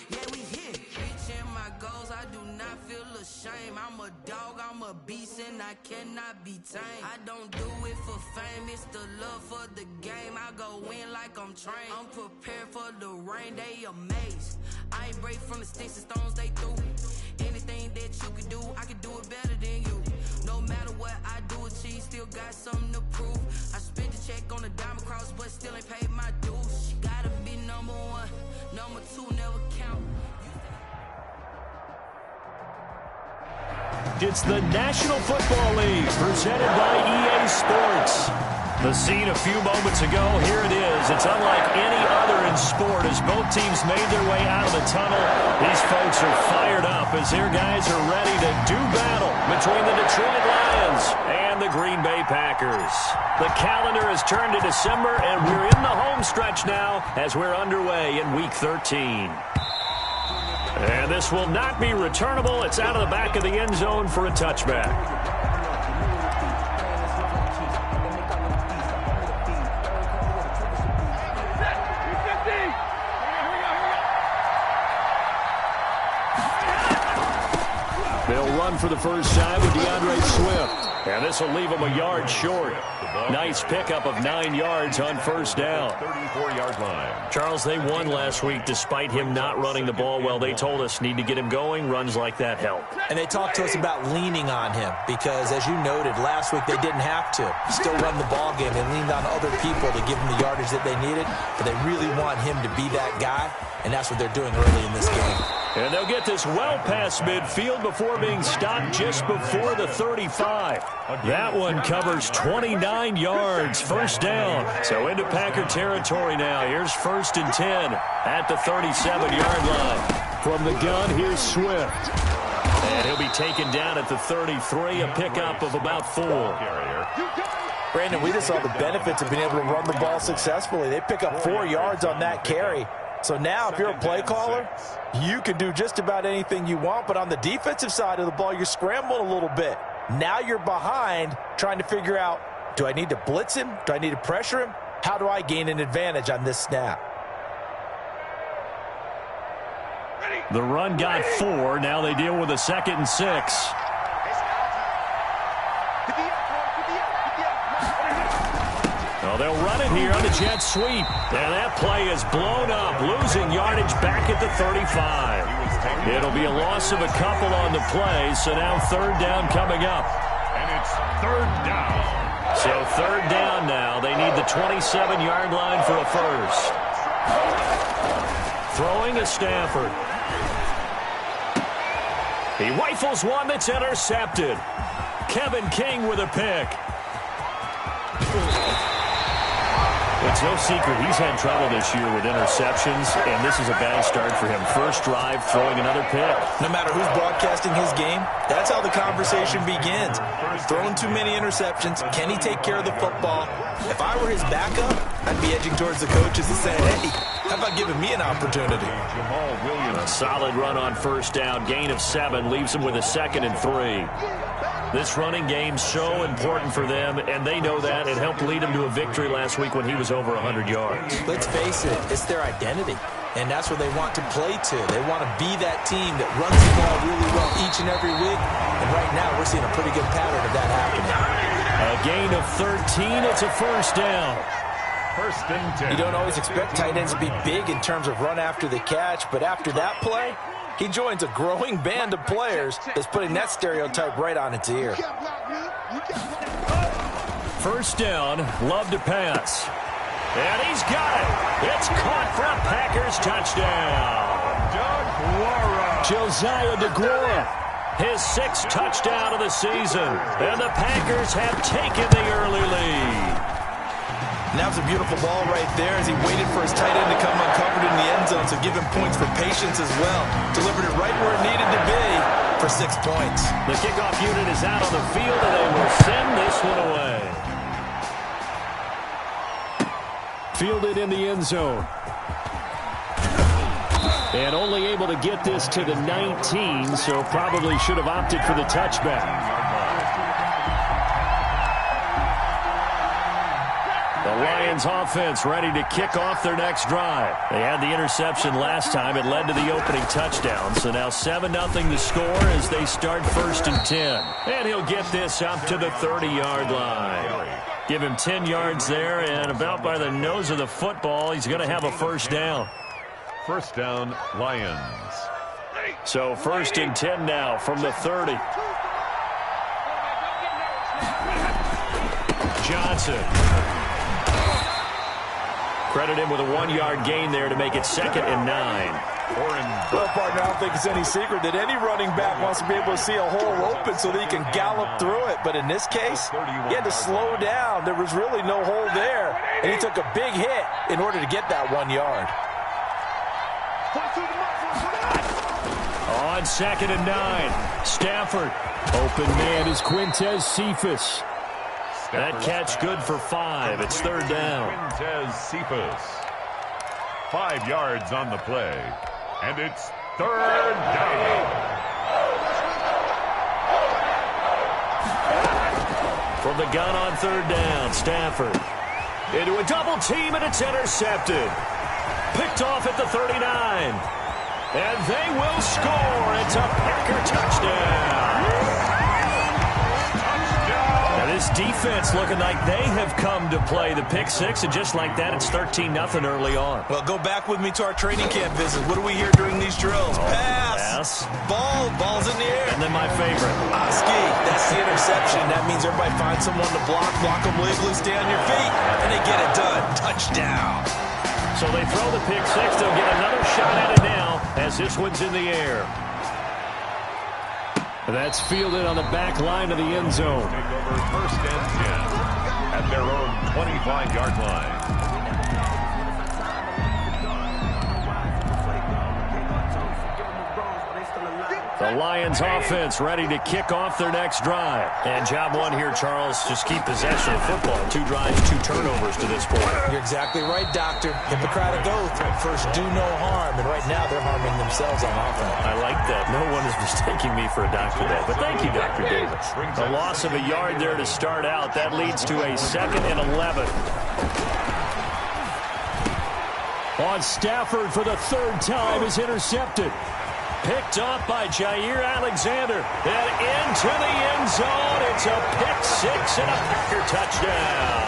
Yeah, we here. Reaching my goals, I do not feel ashamed. I'm a dog, I'm a beast, and I cannot be tamed. I don't do it for fame, it's the love for the game. I go in like I'm trained. I'm prepared for the rain, they amazed. I ain't break from the sticks and stones they threw. Anything that you can do, I can do it better than you. No matter what I do, achieve, still got something to prove. I spent the check on the diamond cross, but still ain't paid my dues. You gotta be number one, number two never count. It's the National Football League, presented by EA Sports. The scene a few moments ago, here it is. It's unlike any other in sport as both teams made their way out of the tunnel. These folks are fired up as their guys are ready to do battle between the Detroit Lions and the Green Bay Packers. The calendar has turned to December, and we're in the home stretch now as we're underway in Week 13. And this will not be returnable. It's out of the back of the end zone for a touchback. They'll run for the first time with DeAndre Swift. And this will leave them a yard short. Nice pickup of 9 yards on first down. 34-yard line. Charles, they won last week despite him not running the ball well. They told us need to get him going. Runs like that help. And they talked to us about leaning on him because, as you noted, last week they didn't have to. Still run the ball game. They leaned on other people to give them the yardage that they needed. But they really want him to be that guy, and that's what they're doing early in this game. And they'll get this well past midfield before being stopped just before the 35. That one covers 29 yards, first down. So into Packer territory now. Here's 1st and 10 at the 37-yard line. From the gun, here's Swift. And he'll be taken down at the 33, a pickup of about 4. Brandon, we just saw the benefits of being able to run the ball successfully. They pick up 4 yards on that carry. So now, if you're a play caller, you can do just about anything you want. But on the defensive side of the ball, you're scrambling a little bit. Now you're behind trying to figure out, do I need to blitz him? Do I need to pressure him? How do I gain an advantage on this snap? The run got 4. Now they deal with a 2nd and 6. Well, they'll run it here on the jet sweep. And that play is blown up, losing yardage back at the 35. It'll be a loss of a couple on the play, so now 3rd down coming up. And it's 3rd down. So 3rd down now. They need the 27-yard line for a first. Throwing is Stafford. He rifles one that's intercepted. Kevin King with a pick. It's no secret he's had trouble this year with interceptions, and this is a bad start for him. First drive, throwing another pick. No matter who's broadcasting his game, that's how the conversation begins. Throwing too many interceptions. Can he take care of the football? If I were his backup, I'd be edging towards the coaches and saying, hey, how about giving me an opportunity? A solid run on first down. Gain of 7 leaves him with a 2nd and 3. This running game's so important for them, and they know that. It helped lead him to a victory last week when he was over 100 yards. Let's face it, it's their identity, and that's what they want to play to. They want to be that team that runs the ball really well each and every week, and right now we're seeing a pretty good pattern of that happening. A gain of 13, it's a first down. 1st and 10. You don't always expect tight ends to be big in terms of run after the catch, but after that play, he joins a growing band of players that's putting that stereotype right on its ear. First down, Love to pass. And he's got it. It's caught for a Packers touchdown. Josiah DeGuara, his 6th touchdown of the season. And the Packers have taken the early lead. And that was a beautiful ball right there as he waited for his tight end to come uncovered in the end zone, so give him points for patience as well. Delivered it right where it needed to be for 6 points. The kickoff unit is out on the field, and they will send this one away. Fielded in the end zone. And only able to get this to the 19, so probably should have opted for the touchback. The Lions offense ready to kick off their next drive. They had the interception last time. It led to the opening touchdown. So now 7-0 the score as they start 1st and 10. And he'll get this up to the 30-yard line. Give him 10 yards there, and about by the nose of the football, he's going to have a first down. First down, Lions. So 1st and 10 now from the 30. Johnson. Credit him with a 1-yard gain there to make it 2nd and 9. Well, partner, I don't think it's any secret that any running back wants to be able to see a hole open so that he can gallop through it. But in this case, he had to slow down. There was really no hole there, and he took a big hit in order to get that 1 yard. On 2nd and 9, Stafford. Open man is Quintez Cephas. That catch good for 5. It's 3rd down. Quintez Cephas. 5 yards on the play. And it's 3rd down. From the gun on 3rd down, Stafford. Into a double team, and it's intercepted. Picked off at the 39. And they will score. It's a Packer touchdown. This defense looking like they have come to play the pick six, and just like that, it's 13-0 early on. Well, go back with me to our training camp visit. What do we hear during these drills? Pass. Ball's in the air. And then my favorite. Oski, that's the interception. That means everybody finds someone to block them legally, stay on your feet, and they get it done. Touchdown. So they throw the pick six. They'll get another shot at it now as this one's in the air. That's fielded on the back line of the end zone. Take over 1st and 10 at their own 25-yard line. The Lions offense ready to kick off their next drive. And job one here, Charles, just keep possession of football. 2 drives, 2 turnovers to this point. You're exactly right, Doctor. Hippocratic oath. First, do no harm. And right now, they're harming themselves on offense. I like that. No one is mistaking me for a doctor there. But thank you, Dr. Davis. A loss of a yard there to start out. That leads to a 2nd and 11. On Stafford for the 3rd time is intercepted. Picked up by Jair Alexander. And into the end zone. It's a pick six and a Packer touchdown.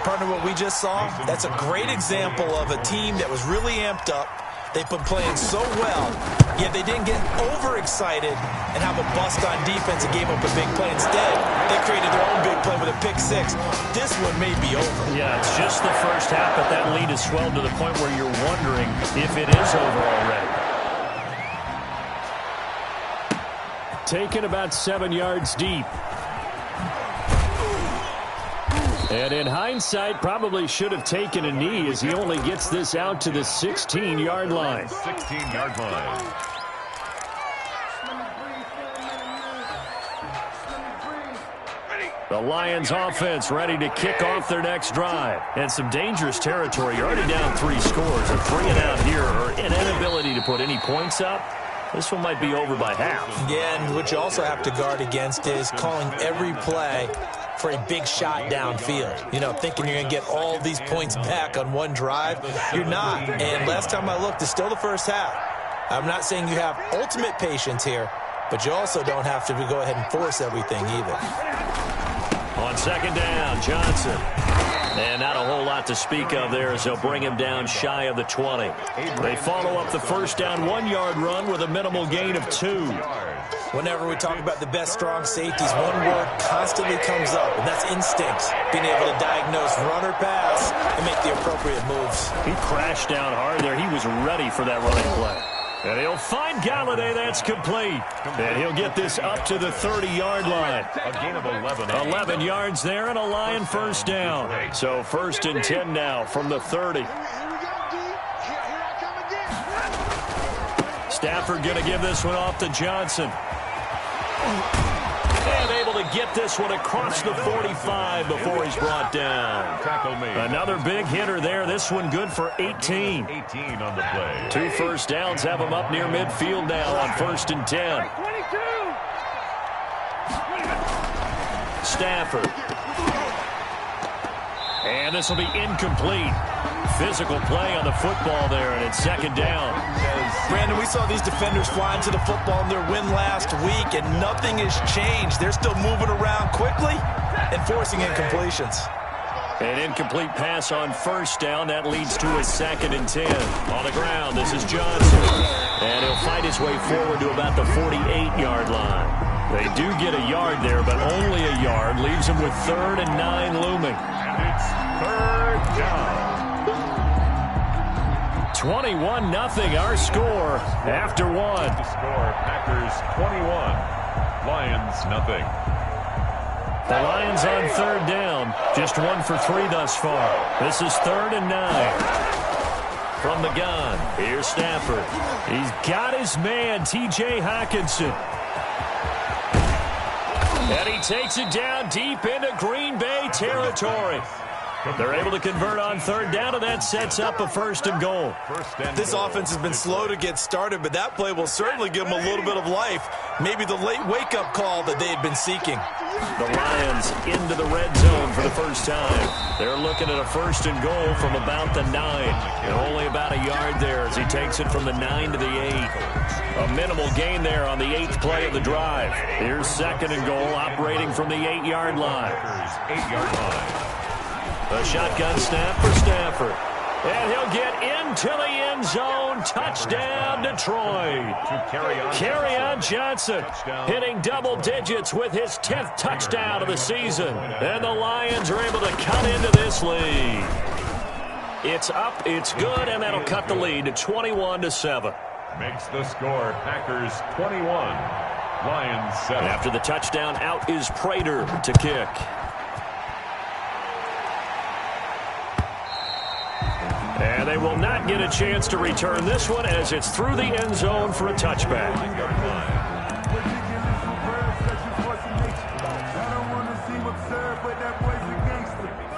Partner, what we just saw, that's a great example of a team that was really amped up. They've been playing so well, yet they didn't get overexcited and have a bust on defense and gave up a big play. Instead, they created their own big play with a pick six. This one may be over. Yeah, it's just the first half, but that lead has swelled to the point where you're wondering if it is over already. Taken about 7 yards deep. And in hindsight, probably should have taken a knee as he only gets this out to the 16-yard line. 16-yard line. The Lions offense ready to kick off their next drive. And some dangerous territory. You're already down 3 scores. And 3 and out here, or an inability to put any points up. This one might be over by half. Yeah, and what you also have to guard against is calling every play for a big shot downfield. You know, thinking you're going to get all these points back on one drive. You're not. And last time I looked, it's still the first half. I'm not saying you have ultimate patience here, but you also don't have to go ahead and force everything either. On 2nd down, Johnson. And not a whole lot to speak of there as they'll bring him down shy of the 20. They follow up the first down 1-yard run with a minimal gain of 2. Whenever we talk about the best strong safeties, one word constantly comes up, and that's instincts. Being able to diagnose run or pass and make the appropriate moves. He crashed down hard there. He was ready for that running play. And he'll find Galladay. That's complete. And he'll get this up to the 30-yard line. A gain of 11. 11 yards there and a Lion first down. So 1st and 10 now from the 30. Stafford going to give this one off to Johnson. And able to get this one across the 45 before he's brought down. Tackle made. Another big hitter there. This one good for 18. 18 on the play. 2 first downs have him up near midfield now on 1st and 10. Stafford. And this will be incomplete. Physical play on the football there, and it's second down. Brandon, we saw these defenders flying to the football in their win last week, and nothing has changed. They're still moving around quickly and forcing incompletions. An incomplete pass on first down. That leads to a 2nd and 10. On the ground, this is Johnson. And he'll fight his way forward to about the 48-yard line. They do get a yard there, but only a yard. Leaves them with 3rd and 9 looming. And it's 3rd down. 21-0 our score after one. The score, Packers 21, Lions nothing. The Lions on 3rd down. Just 1 for 3 thus far. This is 3rd and 9. From the gun, here's Stafford. He's got his man, T.J. Hockenson. And he takes it down deep into Green Bay territory. They're able to convert on 3rd down, and that sets up a 1st and goal. This offense has been slow to get started, but that play will certainly give them a little bit of life. Maybe the late wake-up call that they had been seeking. The Lions into the red zone for the first time. They're looking at a 1st and goal from about the 9. And only about a yard there as he takes it from the 9 to the 8. A minimal gain there on the 8th play of the drive. Here's 2nd and goal operating from the 8-yard line. 8-yard line. A shotgun snap for Stafford. And he'll get into the end zone. Touchdown, Detroit. Kerryon Johnson hitting double digits with his 10th touchdown of the season. And the Lions are able to cut into this lead. It's up, it's good, and that'll cut the lead to 21-7. Makes the score, Packers 21, Lions 7. After the touchdown, out is Prater to kick. And they will not get a chance to return this one as it's through the end zone for a touchback.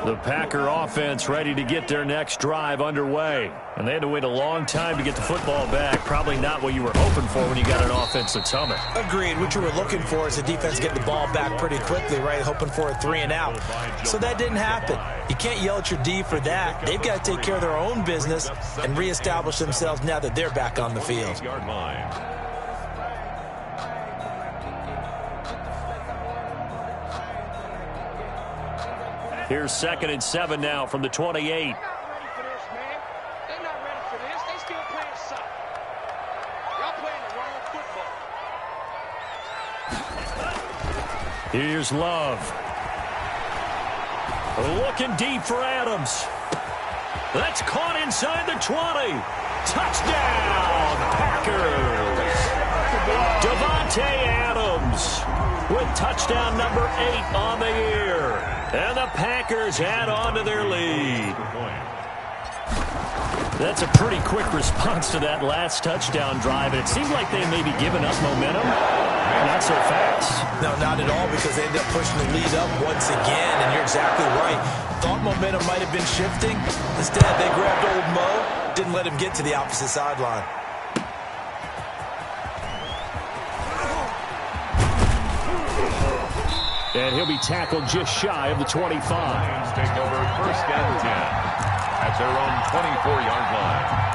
The Packer offense ready to get their next drive underway. And they had to wait a long time to get the football back. Probably not what you were hoping for when you got an offense that's humming. Agreed. What you were looking for is the defense get the ball back pretty quickly, right? Hoping for a 3 and out. So that didn't happen. You can't yell at your D for that. They've got to take care of their own business and reestablish themselves now that they're back on the field. Here's 2nd and 7 now from the 28. Here's Love. Looking deep for Adams. That's caught inside the 20. Touchdown, Packers. Davante Adams with touchdown number 8 on the year. And the Packers add on to their lead. That's a pretty quick response to that last touchdown drive. It seemed like they may be giving up momentum. Not so fast. No, not at all, because they ended up pushing the lead up once again, and you're exactly right. Thought momentum might have been shifting. Instead, they grabbed old Mo, didn't let him get to the opposite sideline. And he'll be tackled just shy of the 25. Lions take over 1st and 10 at their own 24-yard line.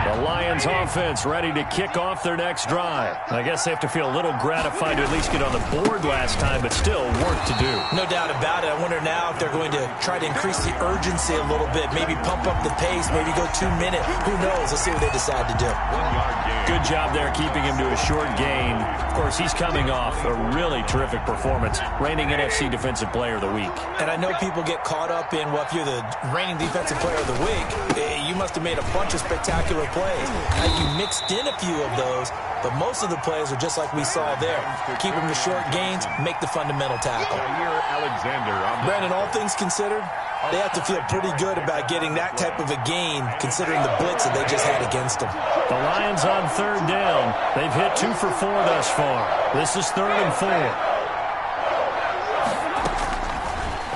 The Lions offense ready to kick off their next drive. I guess they have to feel a little gratified to at least get on the board last time, but still work to do. No doubt about it. I wonder now if they're going to try to increase the urgency a little bit, maybe pump up the pace, maybe go 2-minute. Who knows? Let's see what they decide to do. 1-yard gain. Good job there keeping him to a short gain. Of course, he's coming off a really terrific performance, reigning NFC Defensive Player of the Week. And I know people get caught up in, well, if you're the reigning Defensive Player of the Week, you must have made a bunch of spectacular plays. You mixed in a few of those, but most of the plays are just like we saw there. Keep them to short gains, make the fundamental tackle. Brandon, all things considered, they have to feel pretty good about getting that type of a gain, considering the blitz that they just had against them. The Lions on 3rd down. They've hit 2 for 4 thus far. This is 3rd and 4.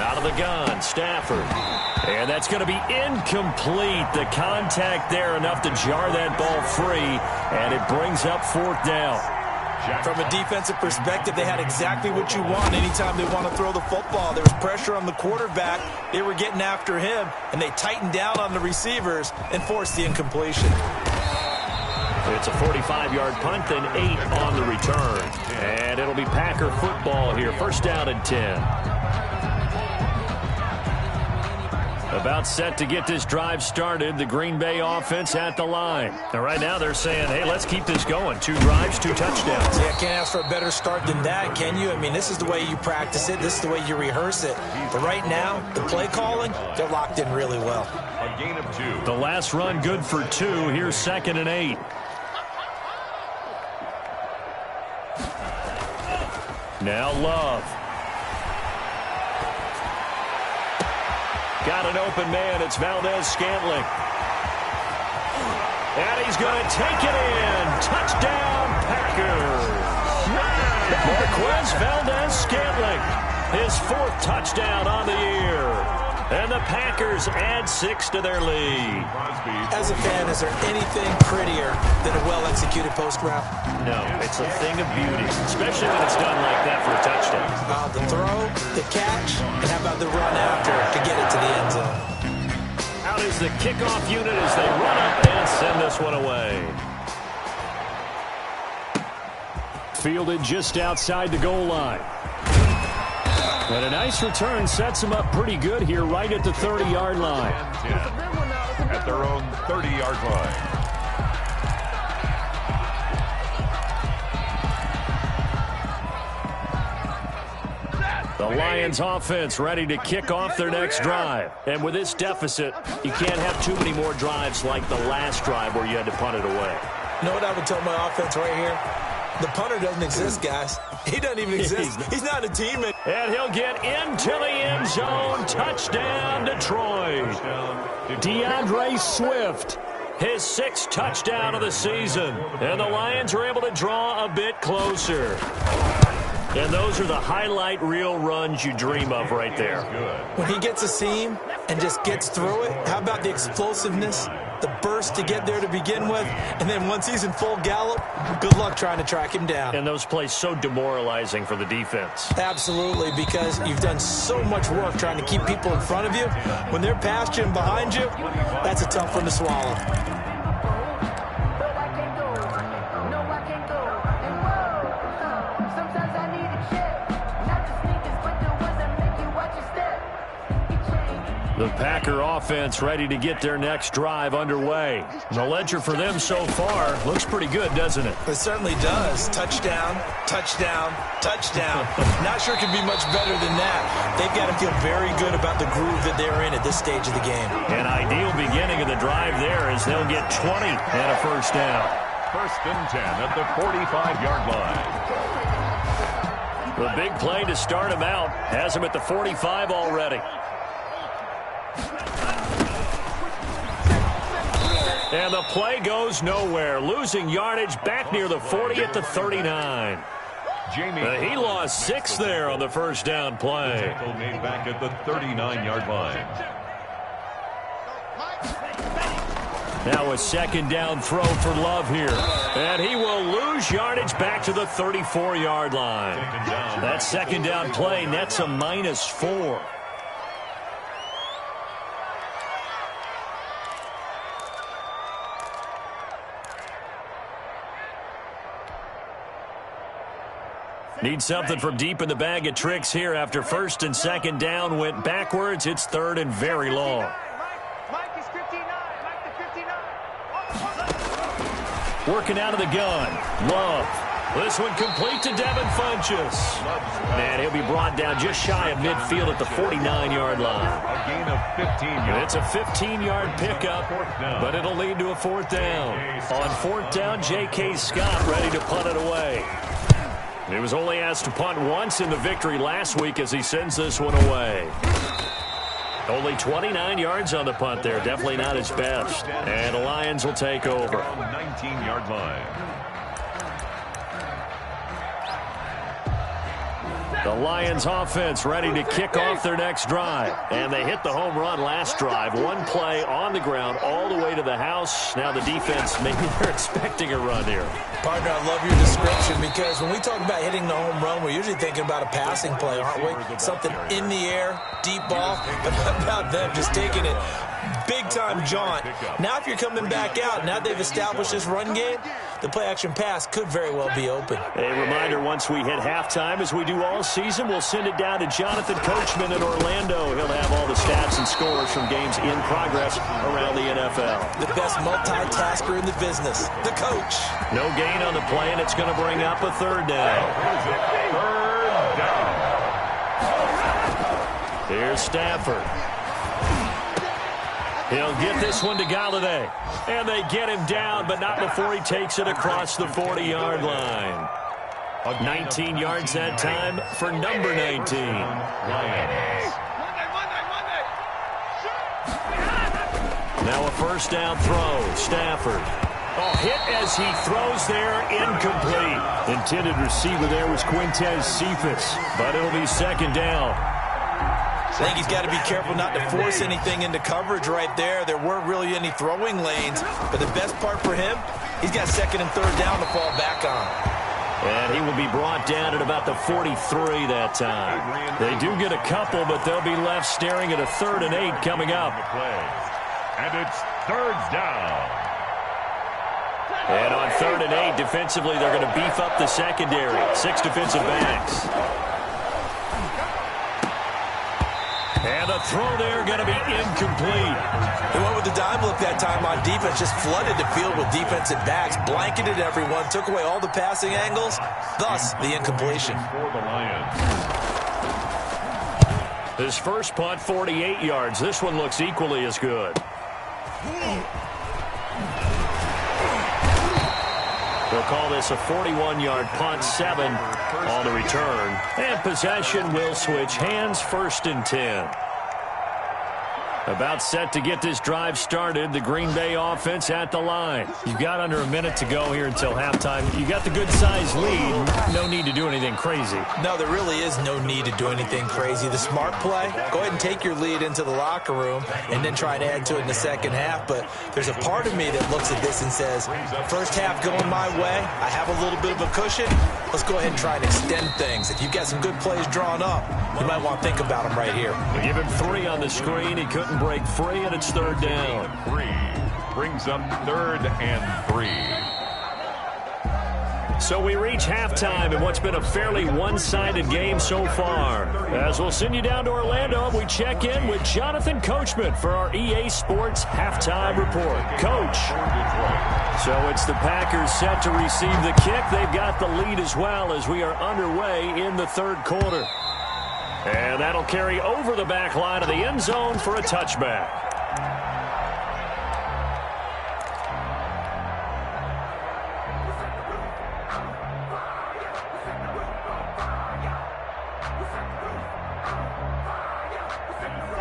Out of the gun, Stafford. And that's going to be incomplete. The contact there enough to jar that ball free, and it brings up 4th down. From a defensive perspective, they had exactly what you want anytime they want to throw the football. There was pressure on the quarterback. They were getting after him, and they tightened down on the receivers and forced the incompletion. It's a 45-yard punt, then 8 on the return. And it'll be Packer football here. First down and 10. About set to get this drive started. The Green Bay offense at the line. And right now they're saying, hey, let's keep this going. 2 drives, 2 touchdowns. Yeah, can't ask for a better start than that, can you? I mean, this is the way you practice it. This is the way you rehearse it. But right now, the play calling, they're locked in really well. A gain of 2. The last run good for 2. Here's 2nd and 8. Now Love. Got an open man. It's Valdez-Scantling. And he's going to take it in. Touchdown, Packers. Marquez Valdez-Scantling. His 4th touchdown on the year. And the Packers add 6 to their lead. As a fan, is there anything prettier than a well-executed post route? No, it's a thing of beauty, especially when it's done like that for a touchdown. The throw, the catch, and how about the run after to get it to the end zone? Out is the kickoff unit as they run up and send this one away. Fielded just outside the goal line. And a nice return sets them up pretty good here right at the 30-yard line. At their own 30-yard line. The Lions offense ready to kick off their next drive. And with this deficit, you can't have too many more drives like the last drive where you had to punt it away. You know what I would tell my offense right here? The punter doesn't exist, guys. He doesn't even exist. He's not a teammate. And he'll get into the end zone. Touchdown, Detroit. DeAndre Swift, his 6th touchdown of the season. And the Lions are able to draw a bit closer. And those are the highlight reel runs you dream of right there. When he gets a seam and just gets through it, how about the explosiveness, the burst to get there to begin with, and then once he's in full gallop, good luck trying to track him down. And those plays so demoralizing for the defense. Absolutely, because you've done so much work trying to keep people in front of you. When they're past you and behind you, that's a tough one to swallow. The Packer offense ready to get their next drive underway. The ledger for them so far looks pretty good, doesn't it? It certainly does. Touchdown, touchdown, touchdown. Not sure it could be much better than that. They've got to feel very good about the groove that they're in at this stage of the game. An ideal beginning of the drive there as they'll get 20 and a first down. 1st and 10 at the 45-yard line. The big play to start him out has him at the 45 already. And the play goes nowhere. Losing yardage back near the 40 at the 39. He lost 6 there on the first down play. Made back at the 39-yard line. Now a 2nd down throw for Love here. And he will lose yardage back to the 34-yard line. That 2nd down play nets a -4. Need something from deep in the bag of tricks here after 1st and 2nd down went backwards. It's 3rd and very long. Working out of the gun. Love. This one complete to Devin Funchess. And he'll be brought down just shy of midfield at the 49-yard line. A gain of 15 yards. It's a 15-yard pickup, but it'll lead to a 4th down. On 4th down, J.K. Scott ready to punt it away. He was only asked to punt once in the victory last week as he sends this one away. Only 29 yards on the punt there. Definitely not his best. And the Lions will take over. 19-yard line. The Lions offense ready to kick off their next drive. And they hit the home run last drive. One play on the ground all the way to the house. Now the defense, maybe they're expecting a run here. Partner, I love your description because when we talk about hitting the home run, we're usually thinking about a passing play, aren't we? Something in the air, deep ball. But how about them just taking it big-time jaunt? Now if you're coming back out, now they've established this run game, the play-action pass could very well be open. A reminder, once we hit halftime, as we do all season, we'll send it down to Jonathan Coachman in Orlando. He'll have all the stats and scores from games in progress around the NFL. The best multitasker in the business, the coach. No gain on the play, and it's going to bring up a third down. Third down. Here's Stafford. He'll get this one to Galladay. And they get him down, but not before he takes it across the 40-yard line. 19 yards that time for number 19. Now a first down throw. Stafford. Oh, hit as he throws there, incomplete. Intended receiver there was Quintez Cephas, but it'll be second down. I think he's got to be careful not to force anything into coverage right there. There weren't really any throwing lanes, but the best part for him, he's got second and third down to fall back on. And he will be brought down at about the 43 that time. They do get a couple, but they'll be left staring at a 3rd and 8 coming up. And it's third down. And on 3rd and 8, defensively, they're going to beef up the secondary. 6 defensive backs. And a throw there going to be incomplete. He went with the dime look that time on defense, just flooded the field with defensive backs, blanketed everyone, took away all the passing angles, thus the incompletion. For the Lions. His first punt, 48 yards. This one looks equally as good. They'll call this a 41-yard punt, 7 on the return. And possession will switch hands, 1st and 10. About set to get this drive started. The Green Bay offense at the line. You've got under a minute to go here until halftime. You got the good-sized lead. No need to do anything crazy. No, there really is no need to do anything crazy. The smart play, go ahead and take your lead into the locker room and then try to add to it in the second half. But there's a part of me that looks at this and says, first half going my way, I have a little bit of a cushion. Let's go ahead and try and extend things. If you've got some good plays drawn up, you might want to think about them right here. We give him 3 on the screen. He couldn't break free, and it's 3rd down. 3 brings up 3rd and 3. So we reach halftime in what's been a fairly one-sided game so far. As we'll send you down to Orlando, we check in with Jonathan Coachman for our EA Sports Halftime Report. Coach. So it's the Packers set to receive the kick. They've got the lead as well as we are underway in the 3rd quarter. And that'll carry over the back line of the end zone for a touchback.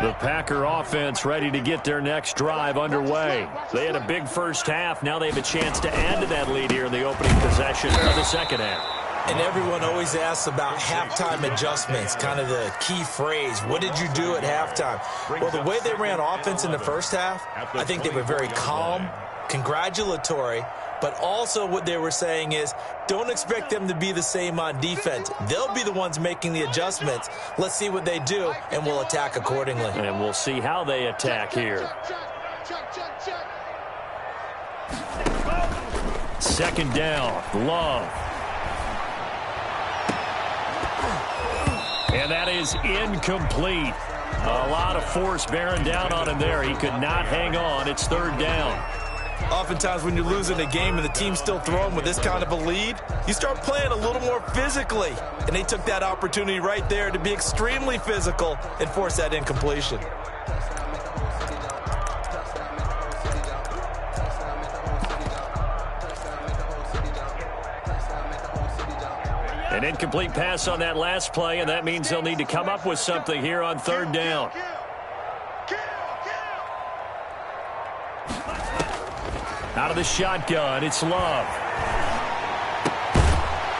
The Packer offense ready to get their next drive underway. They had a big first half. Now they have a chance to add to that lead here in the opening possession of the second half. And everyone always asks about halftime adjustments, kind of the key phrase. What did you do at halftime? Well, the way they ran offense in the first half, I think they were very calm, congratulatory, but also what they were saying is don't expect them to be the same on defense. They'll be the ones making the adjustments. Let's see what they do, and we'll attack accordingly. And we'll see how they attack here. Second down, Love. And that is incomplete. A lot of force bearing down on him there. He could not hang on. It's 3rd down. Oftentimes when you're losing a game and the team's still throwing with this kind of a lead, you start playing a little more physically. And they took that opportunity right there to be extremely physical and force that incompletion. An incomplete pass on that last play, and that means they'll need to come up with something here on 3rd down. Out of the shotgun, it's Love.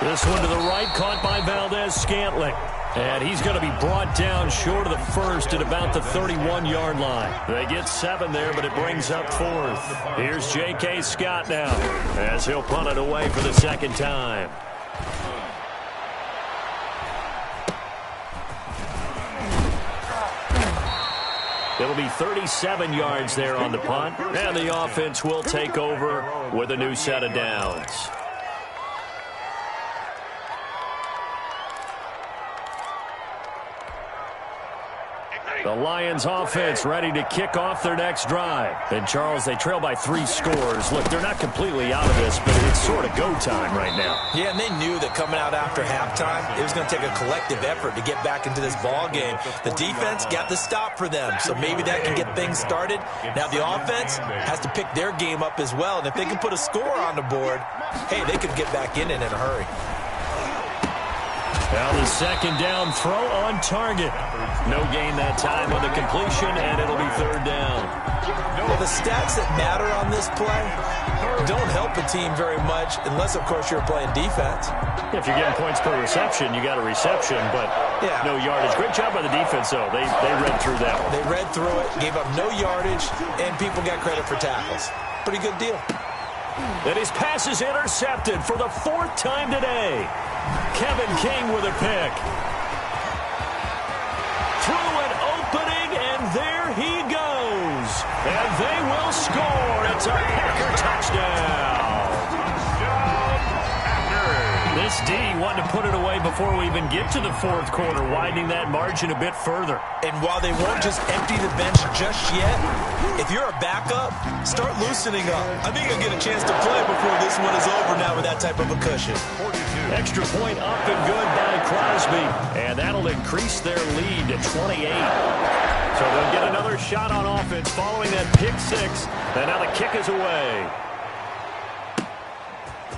This one to the right, caught by Valdez-Scantling. And he's going to be brought down short of the first at about the 31-yard line. They get 7 there, but it brings up 4th. Here's J.K. Scott now as he'll punt it away for the second time. It'll be 37 yards there on the punt, and the offense will take over with a new set of downs. The Lions offense ready to kick off their next drive. And, Charles, they trail by 3 scores. Look, they're not completely out of this, but it's sort of go time right now. Yeah, and they knew that coming out after halftime, it was going to take a collective effort to get back into this ball game. The defense got the stop for them, so maybe that can get things started. Now the offense has to pick their game up as well, and if they can put a score on the board, hey, they could get back in it in a hurry. Now the second down throw on target. No gain that time on the completion, and it'll be 3rd down. Well, the stats that matter on this play don't help a team very much unless, of course, you're playing defense. If you're getting points per reception, you got a reception, but no yardage. Great job by the defense, though. They read through that one. They read through it, gave up no yardage, and people got credit for tackles. Pretty good deal. And his pass is intercepted for the 4th time today. Kevin King with a pick. Through an opening, and there he goes. And they will score. It's a Packer touchdown. This D wanted to put it away before we even get to the 4th quarter, widening that margin a bit further. And while they won't just empty the bench just yet, if you're a backup, start loosening up. I think you'll get a chance to play before this one is over now with that type of a cushion. Extra point up and good by Crosby. And that'll increase their lead to 28. So they'll get another shot on offense following that pick 6. And now the kick is away.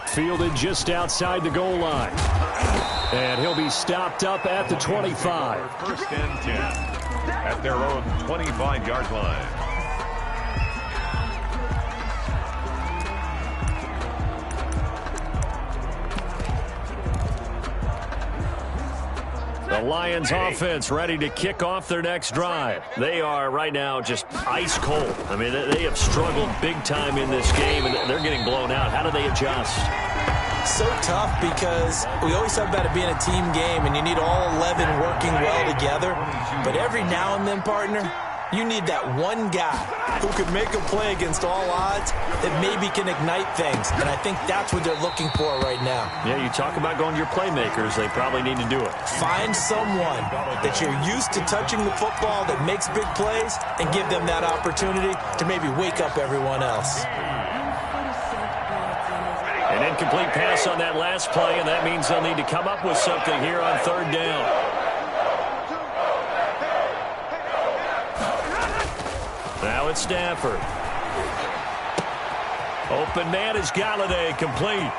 Fielded just outside the goal line. And he'll be stopped up at the 25. 1st and 10 at their own 25-yard line. The Lions offense ready to kick off their next drive. They are right now just ice cold. I mean, they have struggled big time in this game, and they're getting blown out. How do they adjust? So tough because we always talk about it being a team game, and you need all 11 working well together. But every now and then, partner, you need that one guy who can make a play against all odds that maybe can ignite things. And I think that's what they're looking for right now. Yeah, you talk about going to your playmakers. They probably need to do it. Find someone that you're used to touching the football that makes big plays and give them that opportunity to maybe wake up everyone else. An incomplete pass on that last play, and that means they'll need to come up with something here on 3rd down. Now it's Stafford. Open man is Galladay, complete.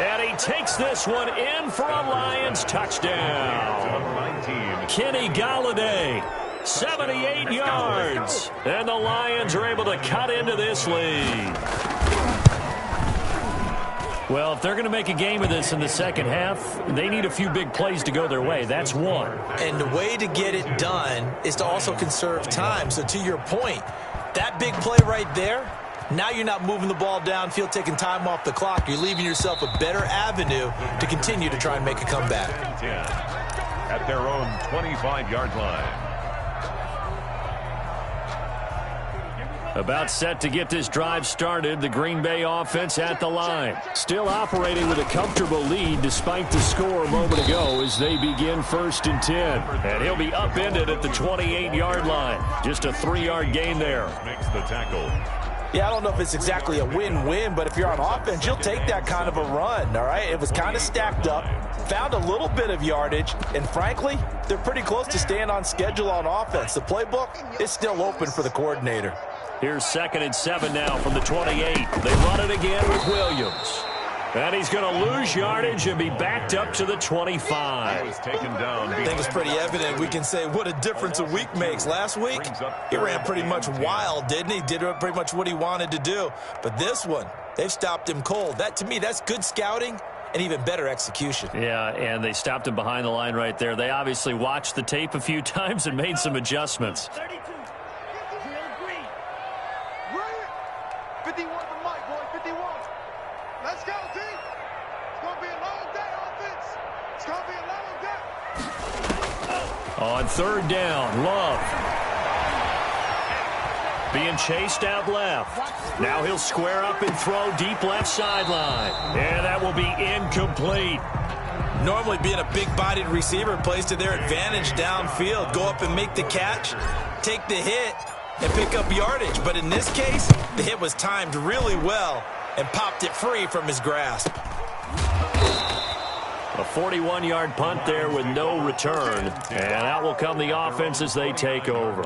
And he takes this one in for a Lions touchdown. Kenny Galladay, 78 yards. And the Lions are able to cut into this lead. Well, if they're going to make a game of this in the second half, they need a few big plays to go their way. That's one. And the way to get it done is to also conserve time. So to your point, that big play right there, now you're not moving the ball downfield, taking time off the clock. You're leaving yourself a better avenue to continue to try and make a comeback. At their own 25-yard line. About set to get this drive started, the Green Bay offense at the line. Still operating with a comfortable lead despite the score a moment ago as they begin 1st and 10. And he'll be upended at the 28-yard line. Just a 3-yard gain there. Makes the tackle. Yeah, I don't know if it's exactly a win-win, but if you're on offense, you'll take that kind of a run, all right? It was kind of stacked up, found a little bit of yardage, and frankly, they're pretty close to staying on schedule on offense. The playbook is still open for the coordinator. Here's 2nd and 7 now from the 28. They run it again with Williams. And he's going to lose yardage and be backed up to the 25. He was taken down. I think it's pretty evident. We can say what a difference a week makes. Last week, he ran pretty much wild, didn't he? Did pretty much what he wanted to do. But this one, They've stopped him cold. That, to me, that's good scouting and even better execution. Yeah, and they stopped him behind the line right there. They obviously watched the tape a few times and made some adjustments. 32. 51 the mic, boy. 51. Let's go, D. It's going to be a long day, offense. It's going to be a long day. On third down, Love. Being chased out left. Now he'll square up and throw deep left sideline. And that will be incomplete. Normally being a big-bodied receiver plays to their advantage downfield. Go up and make the catch, take the hit, and pick up yardage. But in this case, the hit was timed really well and popped it free from his grasp. A 41-yard punt there with no return. And out will come the offense as they take over.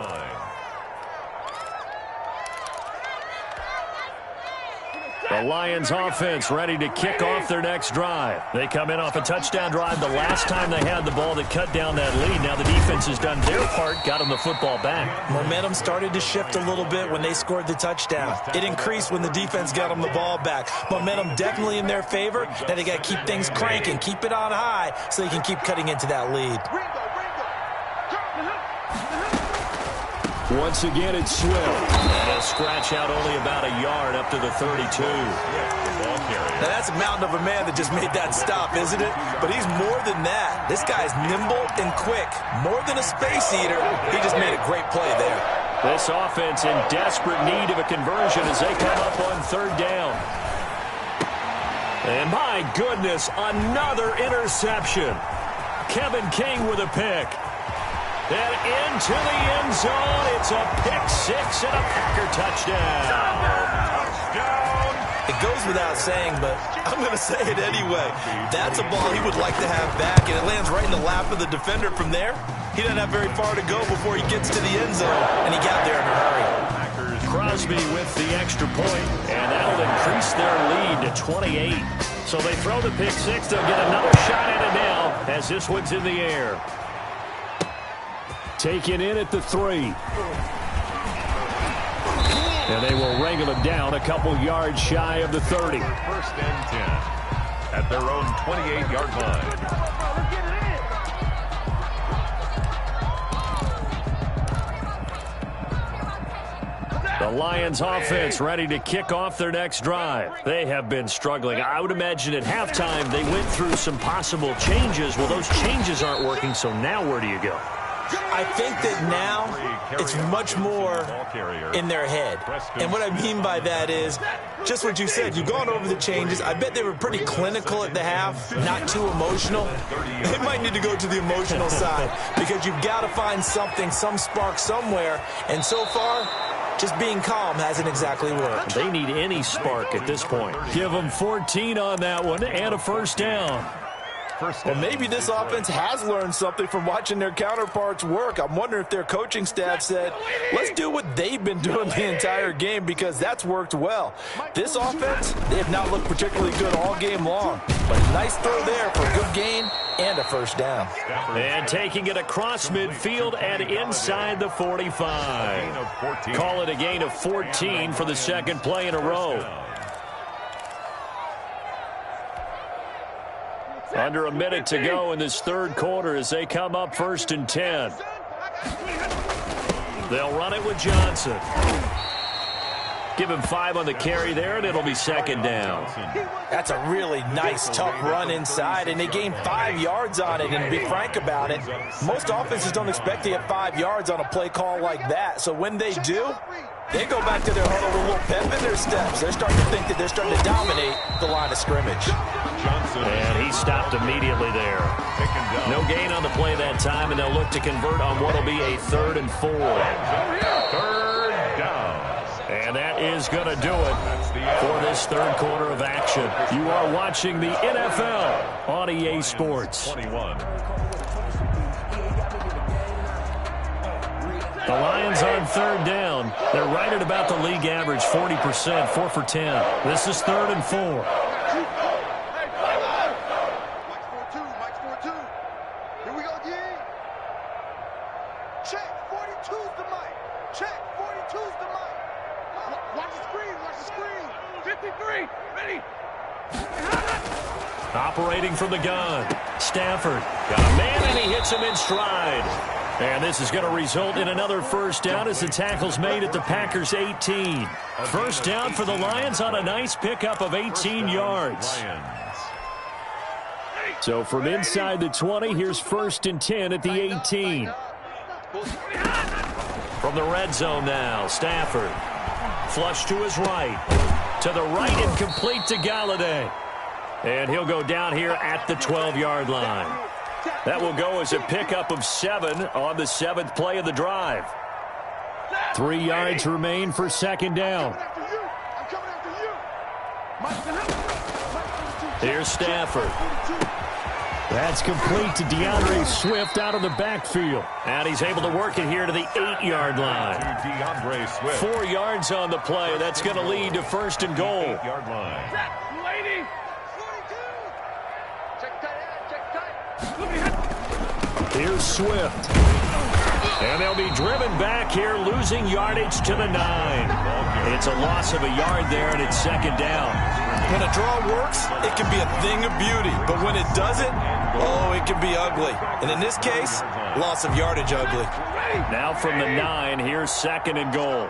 The Lions offense ready to kick off their next drive. They come in off a touchdown drive the last time they had the ball that cut down that lead. Now the defense has done their part, got them the football back. Momentum started to shift a little bit when they scored the touchdown. It increased when the defense got them the ball back. Momentum definitely in their favor. Now they got to keep things cranking, keep it on high so they can keep cutting into that lead. Once again, it's Swift. And he'll scratch out only about a yard up to the 32. Now, that's a mountain of a man that just made that stop, isn't it? But he's more than that. This guy's nimble and quick. More than a space eater. He just made a great play there. This offense in desperate need of a conversion as they come up on third down. And my goodness, another interception. Kevin King with a pick. And into the end zone, it's a pick-6 and a Packer touchdown. Touchdown! It goes without saying, but I'm going to say it anyway. That's a ball he would like to have back, and it lands right in the lap of the defender from there. He doesn't have very far to go before he gets to the end zone, and he got there in a hurry. Crosby with the extra point, and that'll increase their lead to 28. So they throw the pick-6. They'll get another shot at it now as this one's in the air. Taken in at the 3. And they will wrangle him down a couple yards shy of the 30. 1st and 10 at their own 28-yard line. The Lions offense ready to kick off their next drive. They have been struggling. I would imagine at halftime they went through some possible changes. Well, those changes aren't working, so now where do you go? I think that now it's much more in their head. And what I mean by that is just what you said. You've gone over the changes. I bet they were pretty clinical at the half, not too emotional. They might need to go to the emotional side because you've got to find something, some spark somewhere. And so far, just being calm hasn't exactly worked. They need any spark at this point. Give them 14 on that one and a first down. Well, maybe this offense has learned something from watching their counterparts work. I'm wondering if their coaching staff said, let's do what they've been doing the entire game because that's worked well. This offense, they have not looked particularly good all game long. But nice throw there for a good gain and a first down. And taking it across midfield and inside the 45. Call it a gain of 14 for the second play in a row. Under a minute to go in this third quarter as they come up 1st and 10. They'll run it with Johnson. Give him 5 on the carry there, and it'll be second down. That's a really nice, tough run inside, and they gained 5 yards on it. And to be frank about it, most offenses don't expect to get 5 yards on a play call like that. So when they do, they go back to their huddle with a little pep in their steps. They're starting to think that they're starting to dominate the line of scrimmage. And he stopped immediately there. No gain on the play that time, and they'll look to convert on what will be a 3rd and 4. 3rd down. And that is going to do it for this third quarter of action. You are watching the NFL on EA Sports. 21. The Lions on third down. They're right at about the league average, 40%, 4 for 10. This is 3rd and 4. Check, 42's the mic. Check, 42's the mic. Watch the screen. Watch the screen. 53. Ready. Operating from the gun. Stafford got a man, and he hits him in stride. And this is going to result in another first down as the tackle's made at the Packers' 18. First down for the Lions on a nice pickup of 18 yards. So from inside the 20, here's first and 10 at the 18. From the red zone now, Stafford. Flush to his right. To the right and complete to Galladay. And he'll go down here at the 12-yard line. That will go as a pickup of 7 on the 7th play of the drive. 3 yards remain for second down. Here's Stafford. That's complete to DeAndre Swift out of the backfield. And he's able to work it here to the 8-yard line. 4 yards on the play. That's going to lead to first and goal. 8-yard line. Here's Swift. And they'll be driven back here, losing yardage to the 9. It's a loss of a yard there, and it's second down. When a draw works, it can be a thing of beauty. But when it doesn't, oh, it can be ugly. And in this case, loss of yardage ugly. Now from the 9, here's second and goal.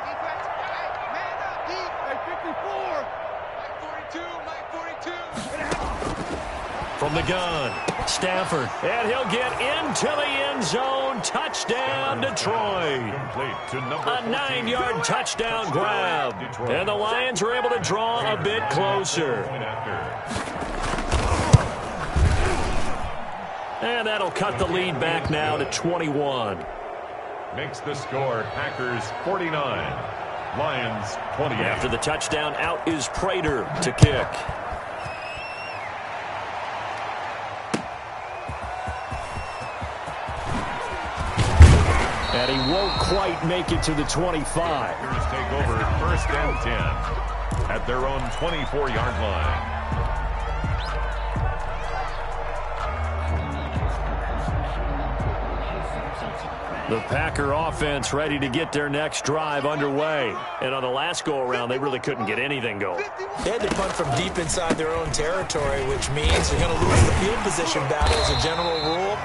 From the gun, Stafford, and he'll get into the end zone. Touchdown, Detroit. A 9-yard touchdown grab. And the Lions are able to draw a bit closer. And that'll cut the lead back now to 21. Makes the score Packers 49, Lions 28. After the touchdown, out is Prater to kick. And he won't quite make it to the 25. Packers take over first and 10 at their own 24-yard line. The Packer offense ready to get their next drive underway. And on the last go-around, they really couldn't get anything going. They had to punt from deep inside their own territory, which means they're going to lose the field position battle as a general rule.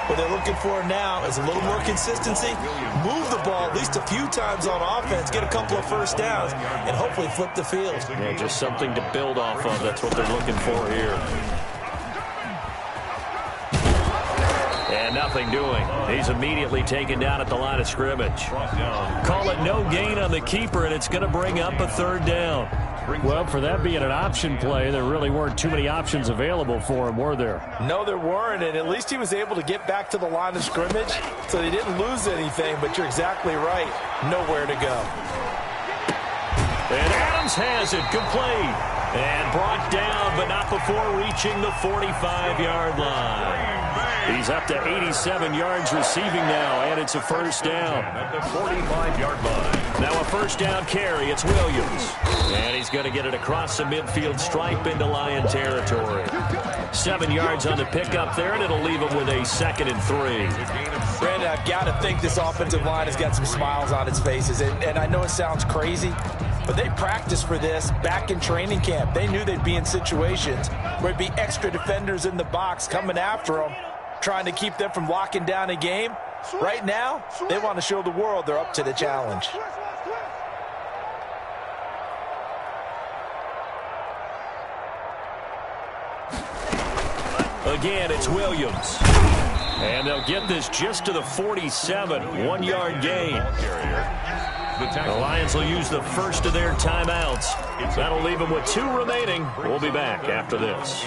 What they're looking for now is a little more consistency, move the ball at least a few times on offense, get a couple of first downs, and hopefully flip the field. Yeah, just something to build off of. That's what they're looking for here. And nothing doing. He's immediately taken down at the line of scrimmage. Call it no gain on the keeper, and it's going to bring up a third down. Well, for that being an option play, there really weren't too many options available for him, were there? No, there weren't, and at least he was able to get back to the line of scrimmage, so they didn't lose anything, but you're exactly right. Nowhere to go. And Adams has it complete. And brought down, but not before reaching the 45-yard line. He's up to 87 yards receiving now, and it's a first down. At the 45-yard line. Now a first down carry. It's Williams. And he's going to get it across the midfield stripe into Lion territory. 7 yards on the pickup there, and it'll leave him with a 2nd and 3. Brandon, I've got to think this offensive line has got some smiles on its faces. And I know it sounds crazy, but they practiced for this back in training camp. They knew they'd be in situations where there'd be extra defenders in the box coming after them, trying to keep them from locking down a game. Right now, they want to show the world they're up to the challenge. Again, it's Williams. And they'll get this just to the 47, 1-yard gain. The Lions will use the first of their timeouts. That'll leave them with 2 remaining. We'll be back after this.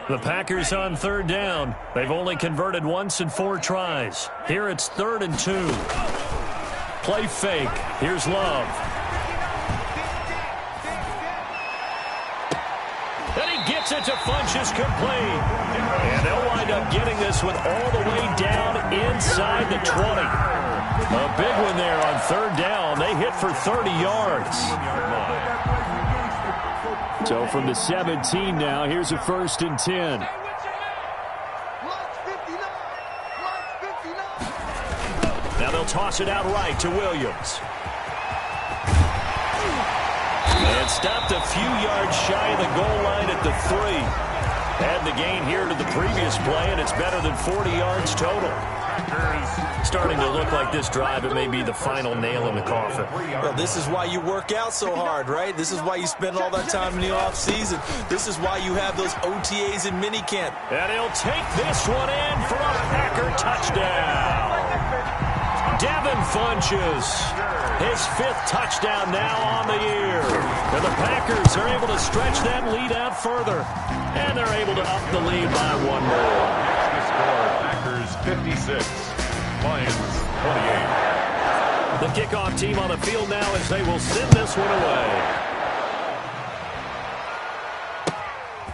The Packers on third down. They've only converted once in 4 tries. Here it's 3rd and 2. Play fake. Here's Love. And he gets it to Funchess complete. And they'll wind up getting this one all the way down inside the 20. A big one there on third down. They hit for 30 yards. So from the 17 now, here's a 1st and 10. toss it out right to Williams. And stopped a few yards shy of the goal line at the 3. Add the gain here to the previous play, and it's better than 40 yards total. Starting to look like this drive, it may be the final nail in the coffin. Well, this is why you work out so hard, right? This is why you spend all that time in the offseason. This is why you have those OTAs in minicamp. And he'll take this one in for a Packer touchdown. Devin Funches, his 5th touchdown now on the year. And the Packers are able to stretch that lead out further. And they're able to up the lead by 1 more. The score, Packers 56, Lions 28. The kickoff team on the field now as they will send this one away.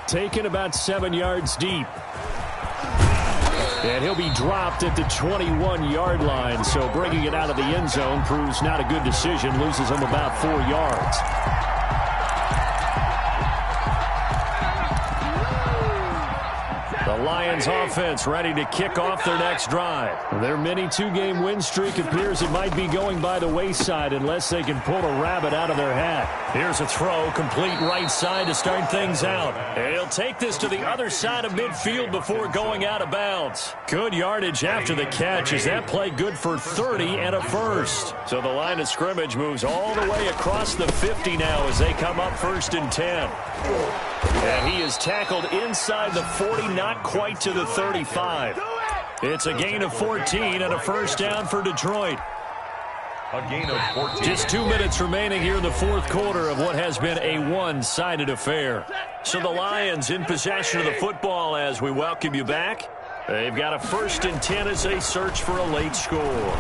Taken about 7 yards deep. And he'll be dropped at the 21-yard line, so bringing it out of the end zone proves not a good decision, loses him about 4 yards. The Lions offense ready to kick off their next drive. Their mini 2-game win streak appears it might be going by the wayside unless they can pull a rabbit out of their hat. Here's a throw, complete right side to start things out. And he'll take this to the other side of midfield before going out of bounds. Good yardage after the catch. Is that play good for 30 and a first? So the line of scrimmage moves all the way across the 50 now as they come up 1st and 10. And he is tackled inside the 40, not quite to the 35. It's a gain of 14 and a first down for Detroit. A gain of 14. Just 2 minutes remaining here in the 4th quarter of what has been a one-sided affair. So the Lions in possession of the football as we welcome you back. They've got a 1st and 10 as they search for a late score.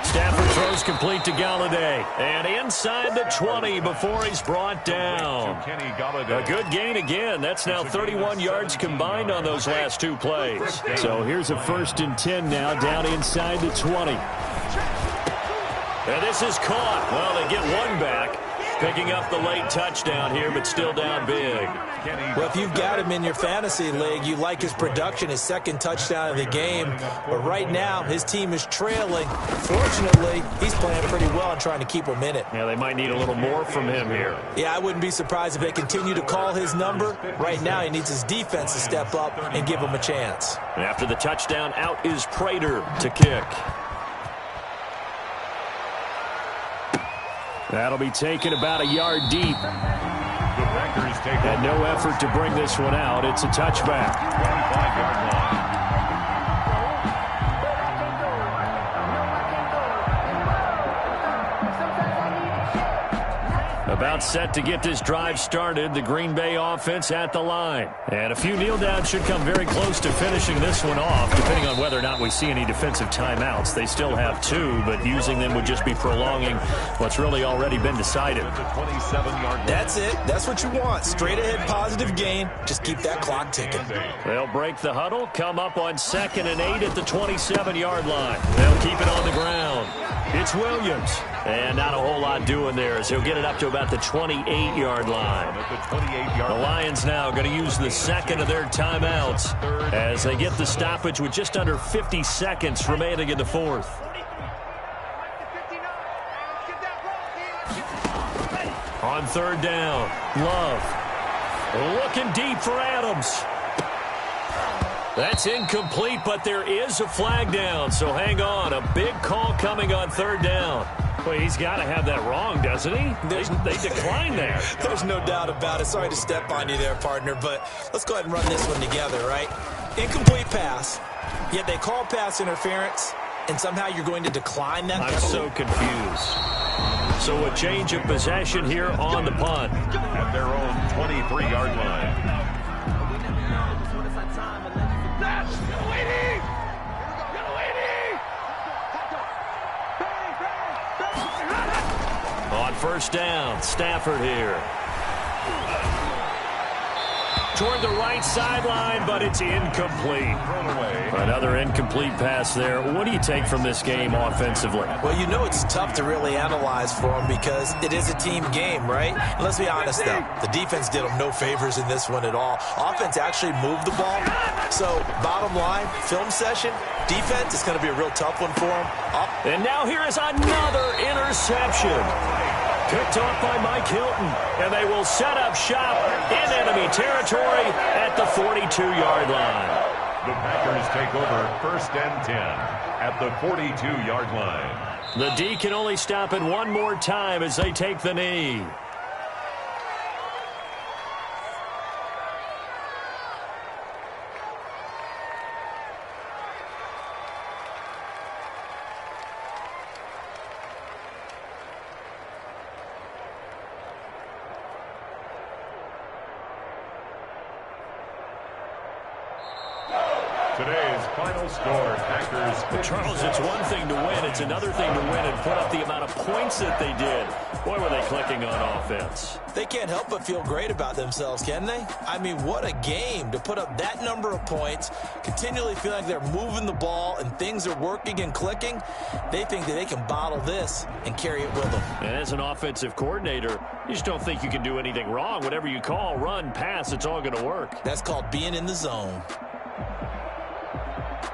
Stafford throws complete to Galladay. And inside the 20 before he's brought down. A good gain again. That's now 31 yards combined on those last 2 plays. So here's a 1st and 10 now down inside the 20. And this is caught. Well, they get one back. Picking up the late touchdown here, but still down big. Well, if you've got him in your fantasy league, you like his production, his 2nd touchdown of the game. But right now, his team is trailing. Fortunately, he's playing pretty well and trying to keep them in it. Yeah, they might need a little more from him here. Yeah, I wouldn't be surprised if they continue to call his number. Right now, he needs his defense to step up and give him a chance. And after the touchdown, out is Prater to kick. That'll be taken about a yard deep. The Packers take and no effort to bring this one out. It's a touchback. 25-yard line. About set to get this drive started. The Green Bay offense at the line. And a few kneel downs should come very close to finishing this one off, depending on whether or not we see any defensive timeouts. They still have 2, but using them would just be prolonging what's really already been decided. That's it. That's what you want. Straight ahead positive gain. Just keep that clock ticking. They'll break the huddle, come up on 2nd and 8 at the 27-yard line. They'll keep it on the ground. It's Williams. And not a whole lot doing there as he'll get it up to about the 28-yard line. The Lions now going to use the 2nd of their timeouts as they get the stoppage with just under 50 seconds remaining in the 4th. On 3rd down, Love looking deep for Adams. That's incomplete, but there is a flag down, so hang on. A big call coming on 3rd down. Well, he's got to have that wrong, doesn't he? They declined that. There's no doubt about it. Sorry to step on you there, partner, but let's go ahead and run this one together, right? Incomplete pass, yet they call pass interference, and somehow you're going to decline that? I'm so confused. So a change of possession here on the punt. At their own 23-yard line. On 1st down, Stafford here. toward the right sideline, but it's incomplete. Another incomplete pass there. What do you take from this game offensively? Well, you know it's tough to really analyze for them because it is a team game, right? Let's be honest, though. The defense did them no favors in this one at all. Offense actually moved the ball. So, bottom line, film session, defense is going to be a real tough one for them. And now here is another interception. Picked off by Mike Hilton, and they will set up shop in enemy territory at the 42-yard line. The Packers take over 1st and 10 at the 42-yard line. The D can only stop it one more time as they take the knee. Today's final score, Packers. Charles, it's one thing to win. It's another thing to win and put up the amount of points that they did. Boy, were they clicking on offense. They can't help but feel great about themselves, can they? I mean, what a game to put up that number of points, continually feel like they're moving the ball and things are working and clicking. They think that they can bottle this and carry it with them. And as an offensive coordinator, you just don't think you can do anything wrong. Whatever you call, run, pass, it's all going to work. That's called being in the zone.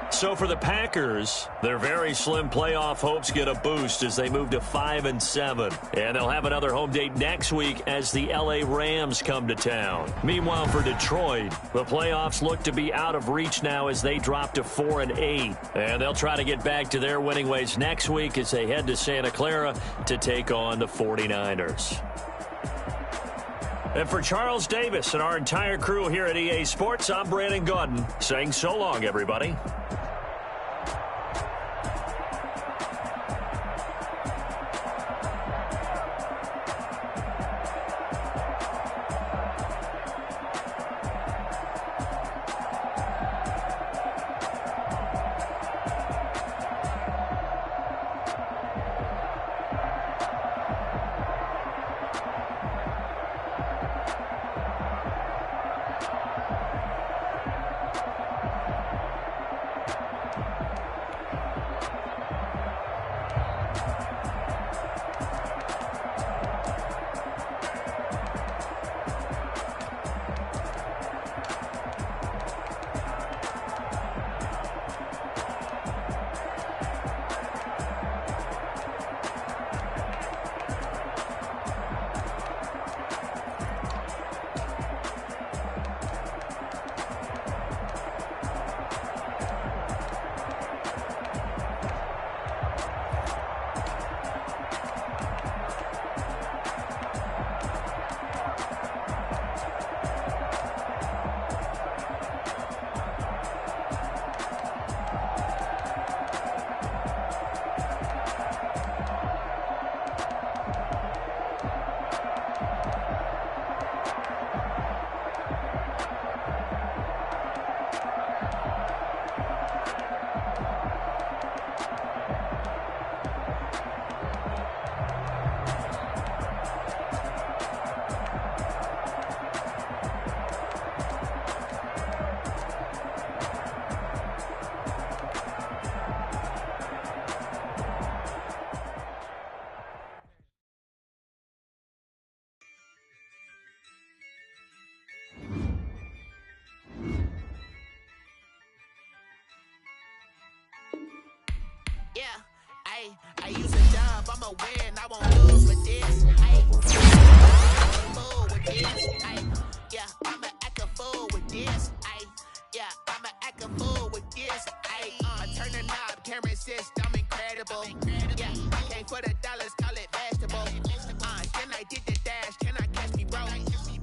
So for the Packers, their very slim playoff hopes get a boost as they move to 5-7. And they'll have another home date next week as the LA Rams come to town. Meanwhile, for Detroit, the playoffs look to be out of reach now as they drop to 4-8. And they'll try to get back to their winning ways next week as they head to Santa Clara to take on the 49ers. And for Charles Davis and our entire crew here at EA Sports, I'm Brandon Gaudin saying so long, everybody. I use a job, I'ma win, I won't lose with this. Fool with this. Yeah, I'ma act a fool with this. Yeah, I'ma act a fool with this. I turn the knob, camera assist, I'm incredible. Yeah, came for the dollars, call it vegetable. Then I did the dash, can I catch me, bro?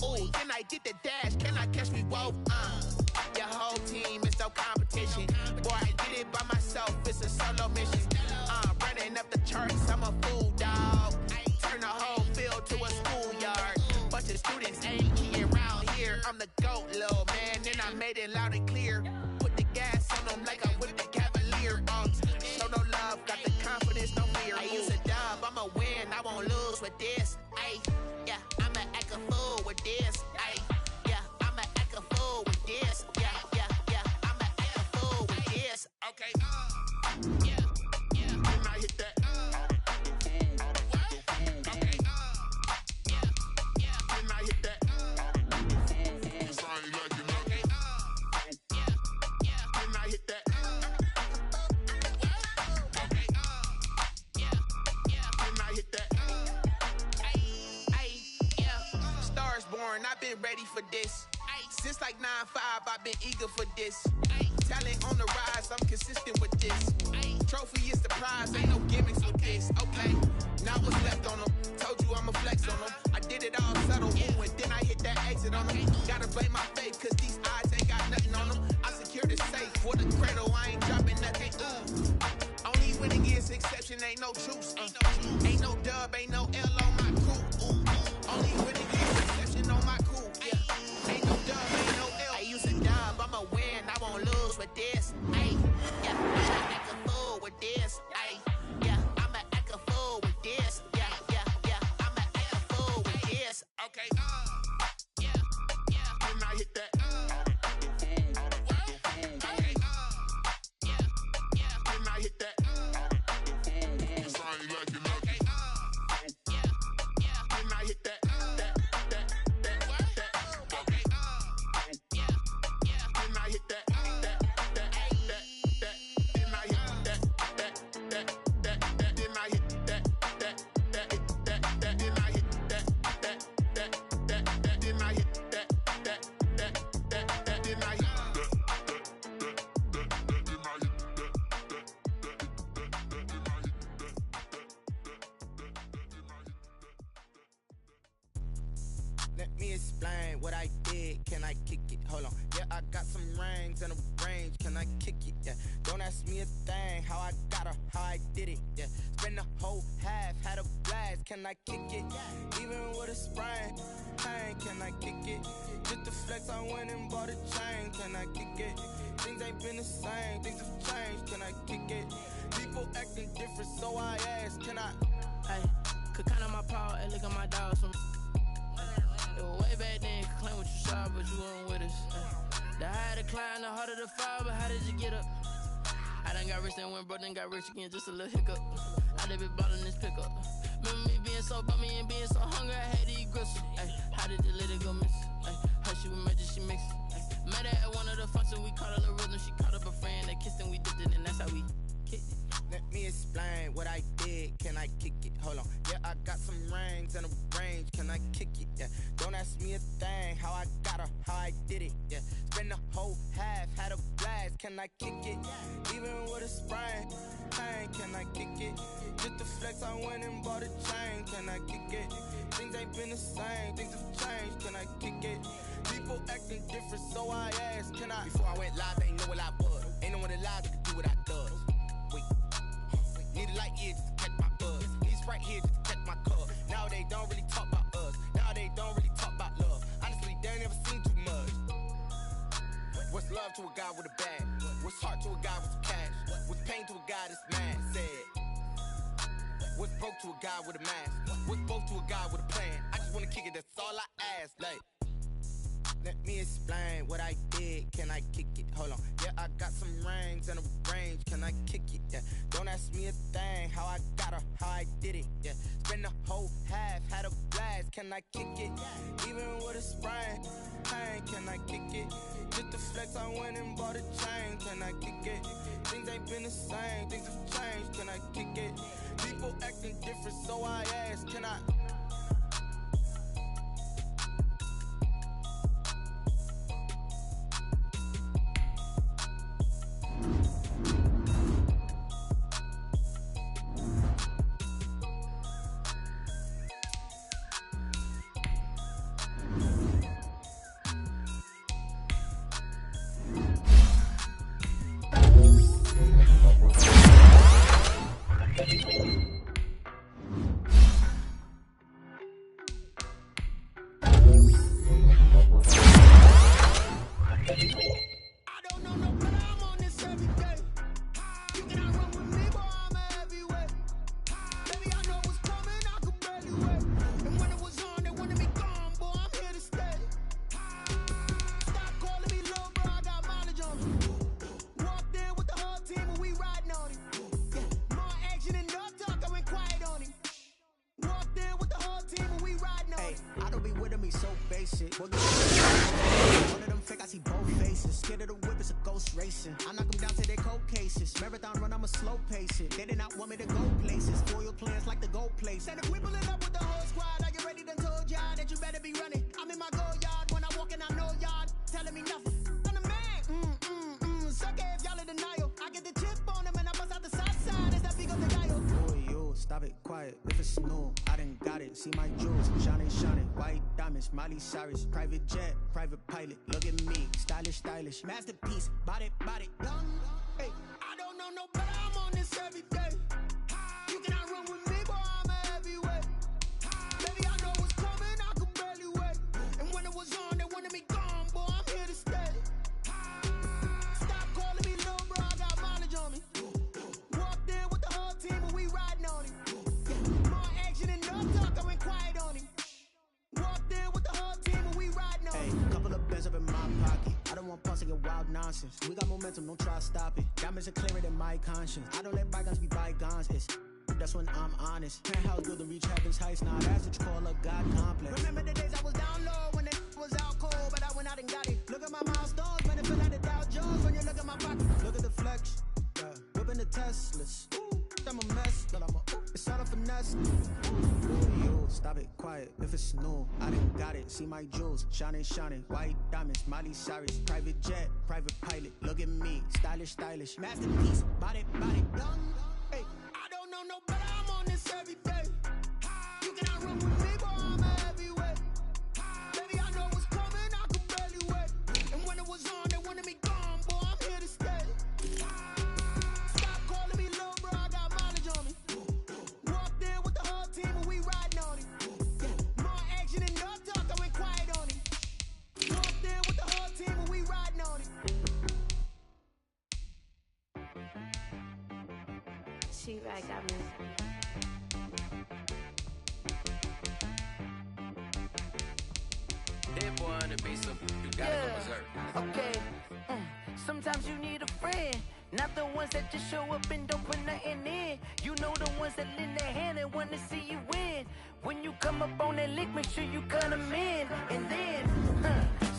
Ooh, then I did the dash, can I catch me, whoa? Your whole team is no competition. Boy, I did it by myself, it's a solo mission. Running up the charts, I'm a fool, dog. Turn the whole field to a schoolyard. Bunch of students ain't here around here. I'm the GOAT, little man, and I made it loud and clear. Put the gas on them like I'm with the Cavalier. Show no love, got the confidence, no fear. I use a dub, I'ma win, I won't lose with this. Yeah, I'ma act a fool with this. Yeah, I'ma act a born, I've been ready for this. Since like 9-5, I've been eager for this. Talent on the rise, I'm consistent with this. Trophy is the prize, ain't no gimmicks with this. Okay, now what's left on them? Told you I'ma flex on them. I did it all subtle, ooh, and then I hit that exit on them. Gotta blame my faith, cause these eyes ain't got nothing on them. I secured the safe for the cradle, I ain't dropping nothing. Only winning is exception, ain't no truce. Ain't no dub, ain't no L on my crew. Only winning is exception on my crew. Yeah, ain't no dub, ain't no L. I use a dub, I'ma win, I won't lose with this. Ay, yeah, I'ma act a fool with this. Ay, yeah, I'ma act a fool with this. Yeah, I'ma act a fool with this. Okay, yeah, then I hit that. Let me explain what I did. Can I kick it? Hold on. Yeah, I got some rings and a range. Can I kick it? Yeah. Don't ask me a thing. How I got her, how I did it. Yeah. Spend the whole half, had a blast. Can I kick it? Even with a sprain. Pain, can I kick it? Just the flex, I went and bought a chain. Can I kick it? Things ain't been the same. Things have changed. Can I kick it? People acting different, so I ask. Can I? Hey, could count on my power and look at my dogs from. It was way back then, could claim what you saw, but you weren't with us. The higher the climb, the harder the fall, but how did you get up? I done got rich and went broke, then got rich again, just a little hiccup. I done been ballin' this pickup. Remember me being so bummy and being so hungry, I had to eat gristle. Ay, how did the little go miss? Ay, her she was magic, she mixed. Met her at one of the functions, we caught her the rhythm, she caught up a friend, they kissed and we dipped it, and that's how we kicked it. Let me explain what I did. Can I kick it? Hold on. Yeah, I got some rings and a range. Can I kick it? Yeah. Don't ask me a thing. How I got her, how I did it. Yeah. Spend the whole half, had a blast. Can I kick it? Even with a sprain. Pain, can I kick it? Just the flex, I went and bought a chain. Can I kick it? Things ain't been the same. Things have changed. Can I kick it? People acting different, so I ask. Can I? Before I went live, they ain't know what I was. Ain't no one alive that could do what I does. Wait. Need a light here just to catch my buzz. Need Sprite here just to catch my cup. Now they don't really talk about us. Now they don't really talk about love. Honestly, they ain't never seen too much. What's love to a guy with a bag? What's heart to a guy with some cash? What's pain to a guy that's mad? Said. What's broke to a guy with a mask? What's broke to a guy with a plan? I just wanna kick it, that's all I ask. Like, let me explain what I did. Can I kick it? Hold on. Yeah, I got some rings and a range. Can I kick it? Yeah. Don't ask me a thing. How I got her, how I did it. Yeah. Spend the whole half, had a blast. Can I kick it? Even with a sprain. Pain, can I kick it? Just the flex, I went and bought a chain. Can I kick it? Things ain't been the same. Things have changed. Can I kick it? People acting different, so I ask. Can I? I knock them down to their cold cases. Marathon run, I'ma slow pace it. They did not want me to go places. Loyal plans like the gold place. And if we pulling up with the whole squad, are you ready? Done told y'all that you better be running. I'm in my goal me nothing. I'm the man. Suck it if y'all in denial. I get the chip on him and I bust out the south side. Is that big of the dial? Boy, yo, stop it, quiet. If it's new, I done got it. See my jewels, shining, shining. White diamonds, Miley Cyrus. Private jet, private pilot. Look at me, stylish, stylish. Masterpiece, body, body, done. Hey, I don't know no better. I'm on this every day. You cannot run with me, boy. I'm a heavyweight. Baby, I know what's coming. I could barely wait. And when it was on, they wanted me gone, boy. I'm here to stay. Stop calling me little bro. I got mileage on me. Walked in with the whole team and we riding on him. More action and no talk. I went quiet on him. Walked in with the whole team and we riding on him. Hey, couple of bands up in my pocket. I don't want pause to get wild nonsense. We got momentum, don't try to stop it. Diamonds are clearer than my conscience. I don't let bygones be bygones. That's when I'm honest. Penthouse building reach heaven's heights. Now that's what you call a God complex. Remember the days I was down low when it was out cold, but I went out and got it. Look at my milestones, man, it feel like the Dow Jones when you look at my pocket. Look at the flex, yeah. Whipping the Teslas. I'm a mess, but it's all a finesse. Ooh, you, stop it, quiet. If it's new, I done got it. See my jewels, shining, shining. White diamonds, Miley Cyrus. Private jet, private pilot. Look at me, stylish, stylish. Masterpiece, body, body, done. Hey, I don't know no better. I'm on this every day. You cannot run with me, boy. I'm a heavyweight. Baby, I know what's coming. I could barely wait. And when it was on, they wanted me gone, boy. I'm here to stay. Stop calling me little bro. I got mileage on me. Walked in with the whole team and we riding on him. More action and no talk. I went quiet on him. Walked in with the whole team and we riding on him. She right, got me. That boy on the beat, so you gotta go berserk. Okay. Sometimes you need a friend, not the ones that just show up and don't put nothing in. You know the ones that lend their hand and want to see you win. When you come up on that lick, make sure you cut them in. And then,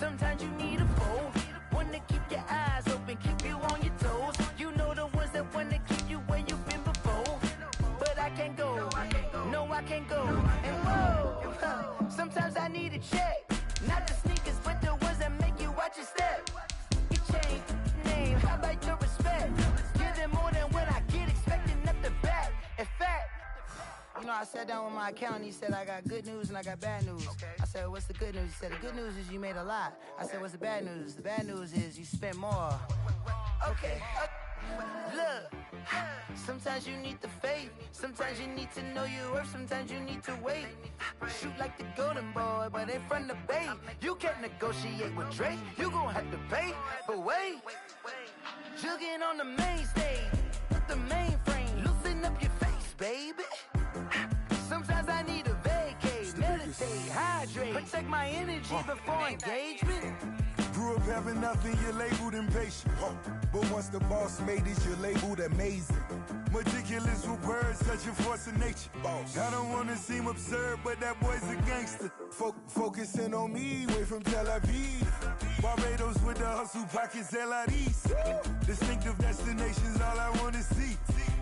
sometimes you need a foe, one to keep your eyes open, keep you on your toes. You know the ones that want to keep you where you've been before. But I can't go, no I can't go. And whoa, sometimes I need a check. Not the sneakers, but the ones that make you watch your step. You change name, how about your respect? Give them more than what I get, expecting up the back. In fact, you know, I sat down with my accountant, he said, I got good news and I got bad news. I said, what's the good news? He said, the good news is you made a lot. I said, what's the bad news? The bad news is you spent more. Okay. Look, sometimes you need the faith, sometimes you need to know your worth, sometimes you need to wait. Shoot like the golden boy, but in front of bait. You can't negotiate with Drake, you gon' have to pay. But wait, jugging on the main stage, with the mainframe, loosen up your face, baby. Sometimes I need a vacate, meditate, hydrate, protect my energy before engagement. Grew up having nothing, you're labeled impatient. But once the boss made it, you're labeled amazing. Meticulous with words, such a force of nature. I don't wanna seem absurd, but that boy's a gangster. Focusing on me, way from Tel Aviv. Barbados with the hustle pockets, LIDs. Distinctive destinations, all I wanna see.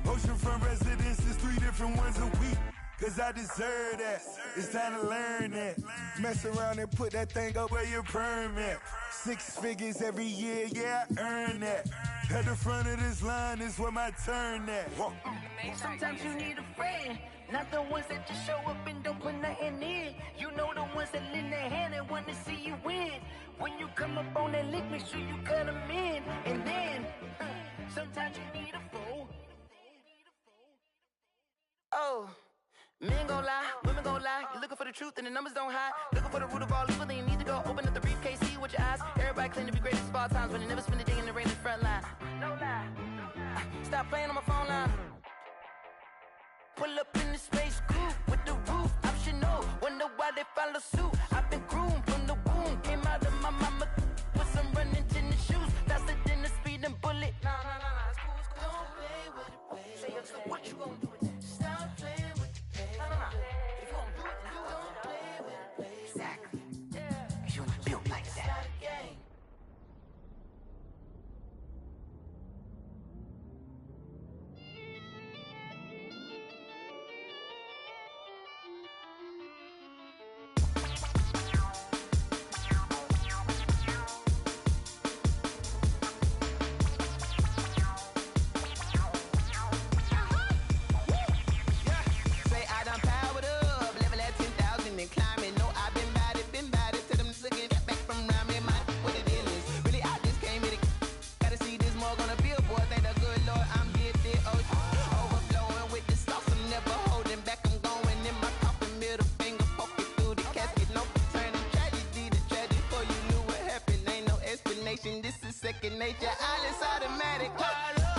Oceanfront residences, 3 different ones a week. Cause I deserve that, it's time to learn that. Mess around and put that thing up where your perm at. 6 figures every year, yeah, I earn that. At the front of this line is where my turn at. Sometimes you need a friend, not the ones that just show up and don't put nothing in. You know the ones that lend their hand and want to see you win. When you come up on that lick, make sure you cut them in. And then, sometimes you need a foe. Oh. Men gon' lie, women gon' lie. You're looking for the truth and the numbers don't hide. Looking for the root of all evil, then you need to go open up the briefcase, see with your eyes. Everybody claim to be greatest of all times, but they never spend a day in the rain in the front line. No lie. Stop playing on my phone line. Pull up in the space coupe with the roof optional. Wonder why they follow suit. I've been groomed from the womb. Came out of my mama with some running tennis shoes. Faster than the speeding bullet. Nah, it's cool, it's cool. Don't play with it, baby. Say so what you gon' do with it? Stop playing with it, baby. Nah. If you gon' do it, then don't play with it, baby. Exactly. Yeah. Cause you ain't built like that. second nature. All is automatic.